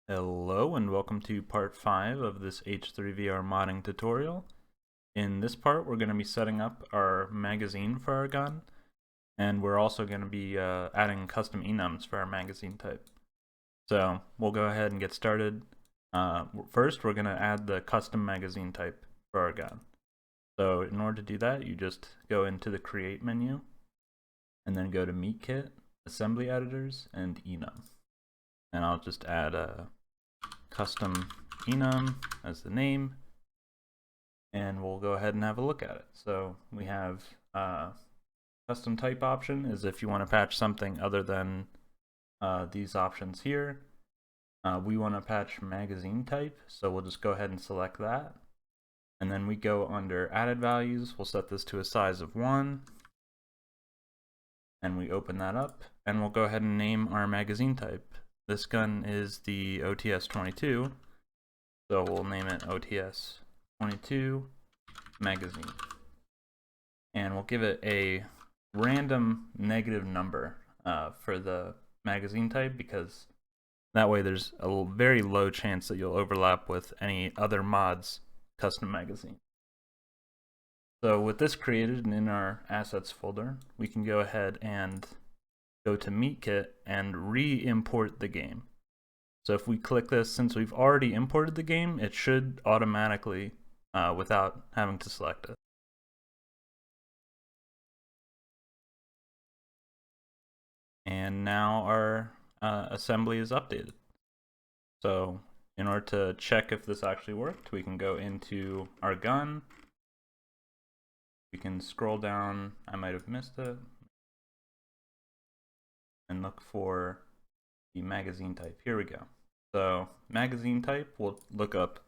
Hello and welcome to part 5 of this H3VR modding tutorial. In this part we're going to be setting up our magazine for our gun, and we're also going to be adding custom enums for our magazine type. So we'll go ahead and get started. First we're going to add the custom magazine type for our gun. So in order to do that, you just go into the Create menu and then go to Meatkit, Assembly Editors, and enum. And I'll just add a custom enum as the name, and we'll go ahead and have a look at it. So we have custom type option is if you want to patch something other than these options here. We want to patch magazine type, so we'll just go ahead and select that. And then we go under added values, we'll set this to a size of 1. And we open that up, and we'll go ahead and name our magazine type. This gun is the OTS-22, so we'll name it OTS-22 magazine. And we'll give it a random negative number for the magazine type, because that way there's a very low chance that you'll overlap with any other mod's custom magazine. So with this created and in our assets folder, we can go ahead and go to Meatkit and re-import the game. So if we click this, since we've already imported the game, it should automatically without having to select it. And now our assembly is updated. So in order to check if this actually worked, we can go into our gun. We can scroll down, I might have missed it, and look for the magazine type. Here we go. So magazine type, we'll look up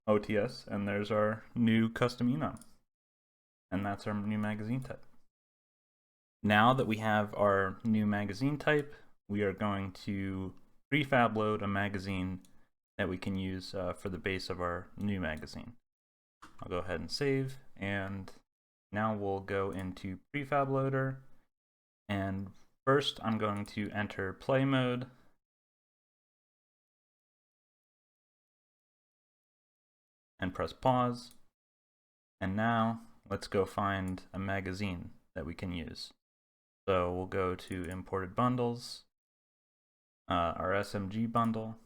OTS, and there's our new custom enum. And that's our new magazine type. Now that we have our new magazine type, we are going to prefab load a magazine that we can use for the base of our new magazine. I'll go ahead and save, and now we'll go into prefab loader, and first I'm going to enter play mode, and press pause. And now let's go find a magazine that we can use. So we'll go to imported bundles, our SMG bundle,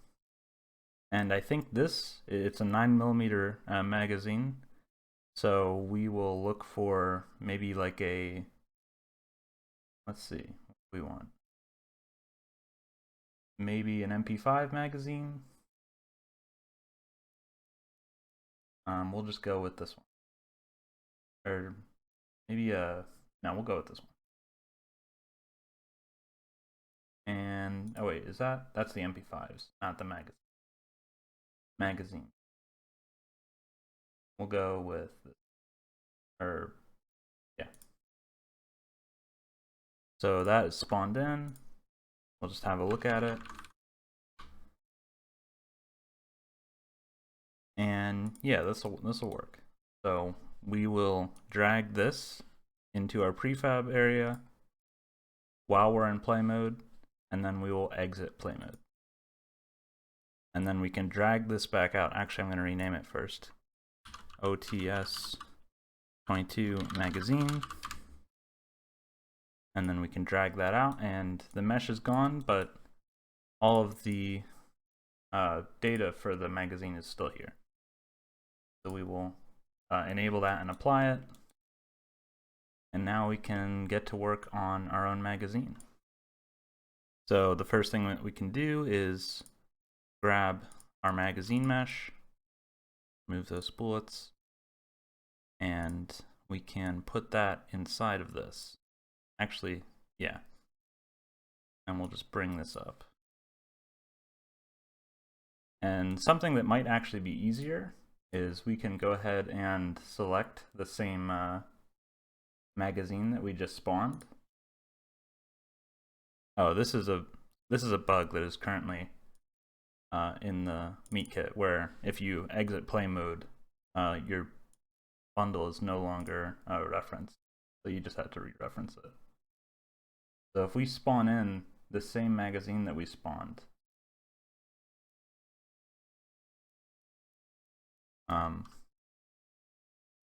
and I think it's a 9mm magazine. So we will look for maybe like a, let's see what we want. Maybe an MP5 magazine. We'll just go with this one. Or maybe no, we'll go with this one. And oh wait, that's the MP5s, not the magazine. We'll go with, or yeah. So that is spawned in. We'll just have a look at it. And yeah, this will work. So we will drag this into our prefab area while we're in play mode, and then we will exit play mode. And then we can drag this back out. Actually, I'm going to rename it first. OTS-22 magazine. And then we can drag that out, and the mesh is gone, but all of the data for the magazine is still here. So we will enable that and apply it. And now we can get to work on our own magazine. So the first thing that we can do is grab our magazine mesh, remove those bullets, and we can put that inside of this. Actually, yeah. And we'll just bring this up. And something that might actually be easier is we can go ahead and select the same magazine that we just spawned. Oh, this is a bug that is currently in the Meatkit, where if you exit play mode, your bundle is no longer referenced, so you just have to re-reference it. So if we spawn in the same magazine that we spawned,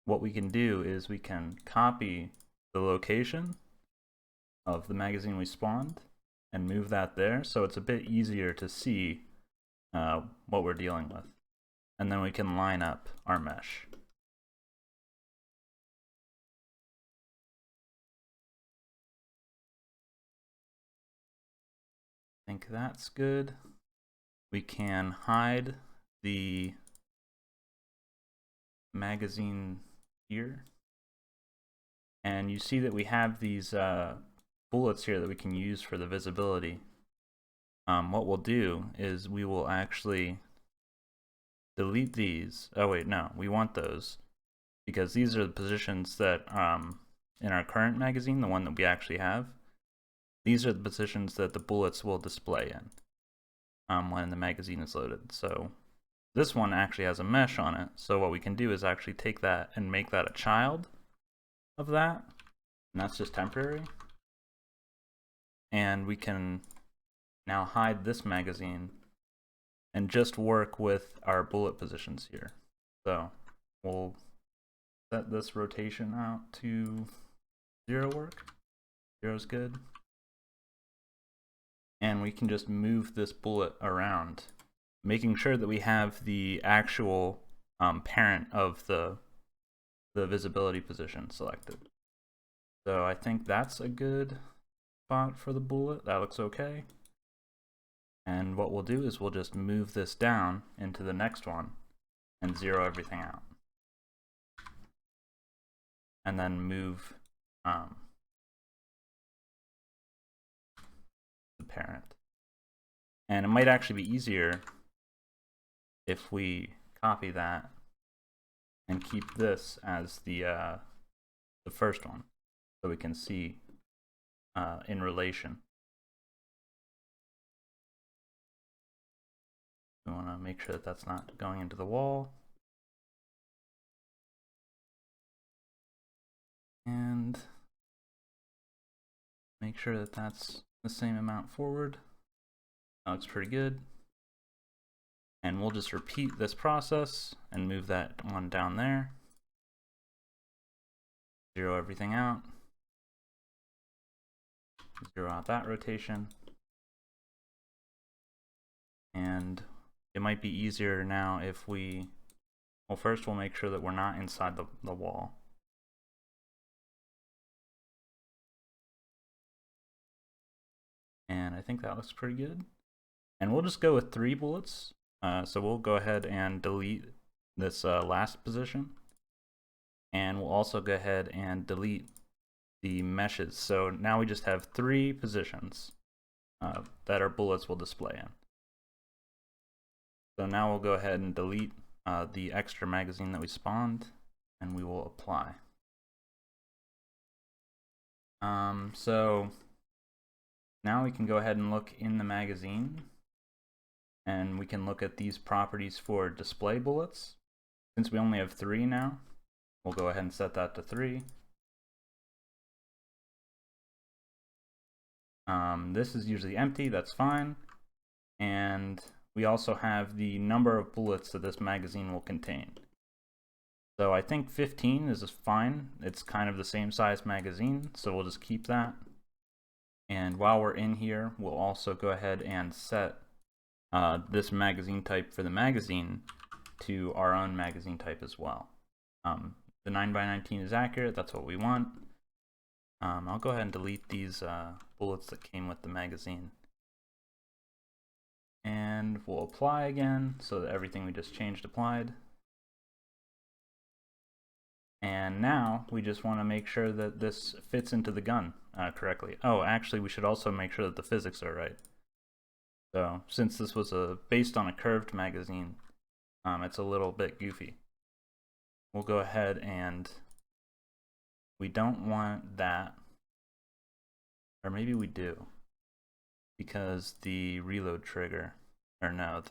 what we can do is we can copy the location of the magazine we spawned and move that there, so it's a bit easier to see what we're dealing with. And then we can line up our mesh. I think that's good. We can hide the magazine here. And you see that we have these bullets here that we can use for the visibility. What we'll do is we will actually delete these. Oh wait, no, we want those because these are the positions that in our current magazine, the one that we actually have, these are the positions that the bullets will display in when the magazine is loaded. So this one actually has a mesh on it, so what we can do is actually take that and make that a child of that, and that's just temporary. And we can now hide this magazine and just work with our bullet positions here. So we'll set this rotation out to 0 work. 0 is good. And we can just move this bullet around, making sure that we have the actual parent of the visibility position selected. So I think that's a good spot for the bullet. That looks okay. And what we'll do is we'll just move this down into the next one and 0 everything out. And then move the parent. And it might actually be easier if we copy that and keep this as the first one, so we can see in relation. We want to make sure that that's not going into the wall. And make sure that that's the same amount forward. That looks pretty good. And we'll just repeat this process and move that one down there. 0 everything out. 0 out that rotation. And it might be easier now if we, well, first we'll make sure that we're not inside the wall. And I think that looks pretty good. And we'll just go with 3 bullets. So we'll go ahead and delete this last position. And we'll also go ahead and delete the meshes. So now we just have 3 positions that our bullets will display in. So now we'll go ahead and delete the extra magazine that we spawned, and we will apply. So now we can go ahead and look in the magazine, and we can look at these properties for display bullets. Since we only have 3 now, we'll go ahead and set that to 3. This is usually empty, that's fine. And we also have the number of bullets that this magazine will contain. So I think 15 is fine. It's kind of the same size magazine, so we'll just keep that. And while we're in here, we'll also go ahead and set this magazine type for the magazine to our own magazine type as well. The 9x19 is accurate, that's what we want. I'll go ahead and delete these bullets that came with the magazine. And we'll apply again so that everything we just changed applied. And now we just want to make sure that this fits into the gun correctly. Oh, actually we should also make sure that the physics are right. So since this was based on a curved magazine, it's a little bit goofy. We'll go ahead and we don't want that, or maybe we do, because the reload trigger, or no,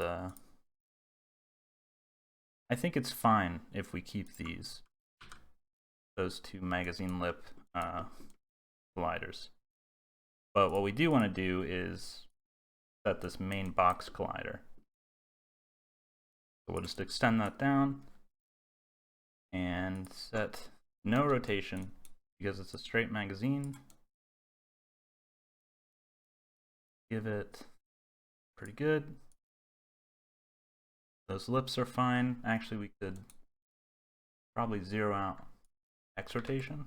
I think it's fine if we keep those 2 magazine lip colliders. But what we do want to do is set this main box collider. So we'll just extend that down, and set no rotation because it's a straight magazine. Give it pretty good. Those lips are fine. Actually, we could probably zero out X rotation,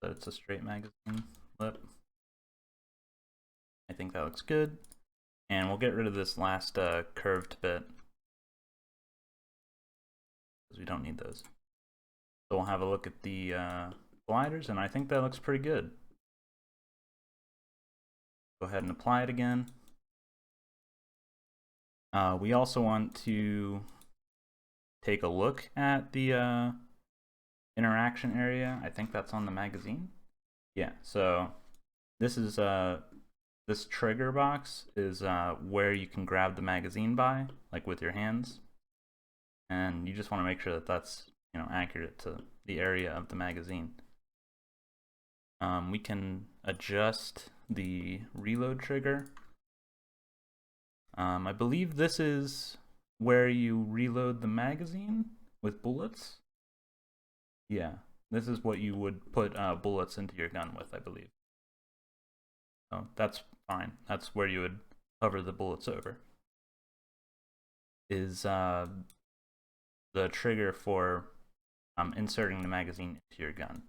but it's a straight magazine lip. I think that looks good. And we'll get rid of this last curved bit because we don't need those. So we'll have a look at the gliders, and I think that looks pretty good. Go ahead and apply it again. We also want to take a look at the interaction area. I think that's on the magazine. Yeah, so this is this trigger box is where you can grab the magazine by, like with your hands, and you just want to make sure that that's accurate to the area of the magazine. We can adjust the reload trigger. I believe this is where you reload the magazine with bullets. Yeah, this is what you would put bullets into your gun with, I believe. So that's fine. That's where you would hover the bullets over. Is the trigger for inserting the magazine into your gun.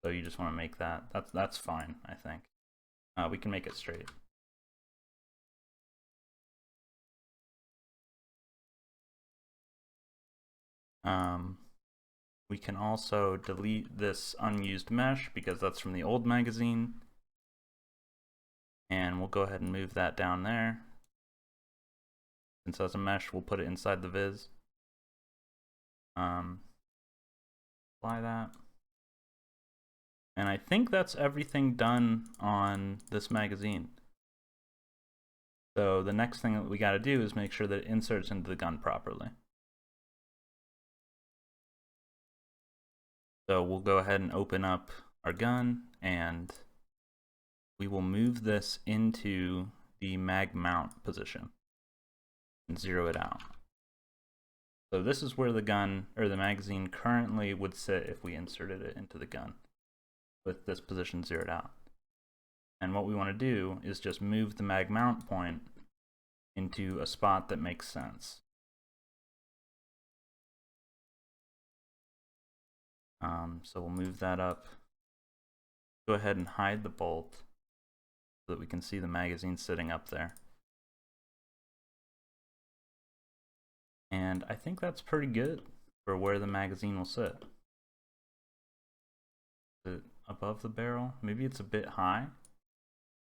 So you just want to make that. That's fine, I think. We can make it straight. We can also delete this unused mesh because that's from the old magazine. And we'll go ahead and move that down there. Since that's a mesh, we'll put it inside the viz. Apply that. And I think that's everything done on this magazine. So the next thing that we got to do is make sure that it inserts into the gun properly. So we'll go ahead and open up our gun, and we will move this into the mag mount position and zero it out. So this is where the gun or the magazine currently would sit if we inserted it into the gun with this position zeroed out. And what we want to do is just move the mag mount point into a spot that makes sense. So we'll move that up. Go ahead and hide the bolt so that we can see the magazine sitting up there. And I think that's pretty good for where the magazine will sit. Is it above the barrel? Maybe it's a bit high.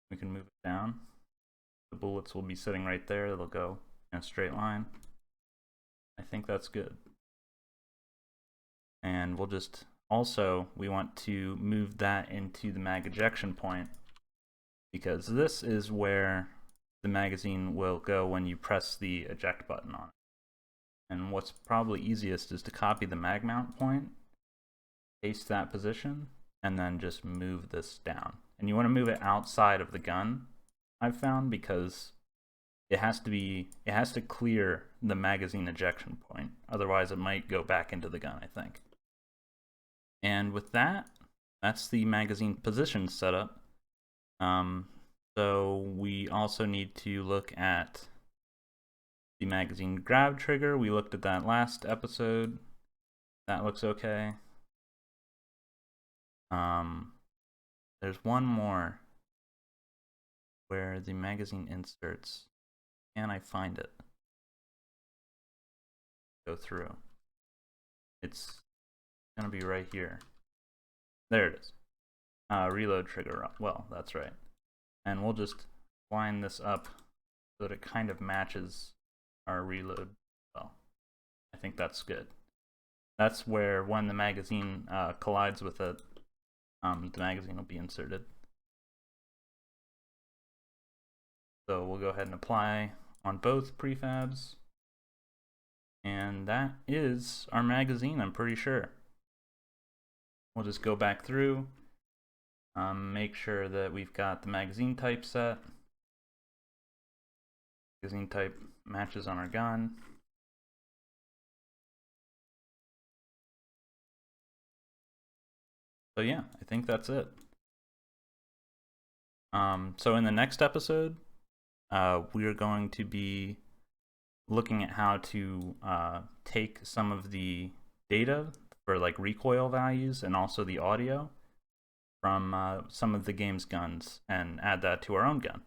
We can move it down. The bullets will be sitting right there. They'll go in a straight line. I think that's good. And we'll just also, we want to move that into the mag ejection point because this is where the magazine will go when you press the eject button on it. And what's probably easiest is to copy the mag mount point, paste that position, and then just move this down. And you want to move it outside of the gun, I've found, because it has to clear the magazine ejection point. Otherwise it might go back into the gun, I think. And with that, that's the magazine position setup. So we also need to look at the magazine grab trigger. We looked at that last episode. That looks okay. There's one more where the magazine inserts. Can I find it? Go through. It's gonna be right here. There it is. Reload trigger. Well, that's right. And we'll just line this up so that it kind of matches our reload. Well, I think that's good. That's where when the magazine collides with it, the magazine will be inserted. So we'll go ahead and apply on both prefabs. And that is our magazine, I'm pretty sure. We'll just go back through, make sure that we've got the magazine type set. Magazine type matches on our gun. So yeah, I think that's it. So in the next episode, we are going to be looking at how to take some of the data for like recoil values and also the audio from some of the game's guns and add that to our own gun.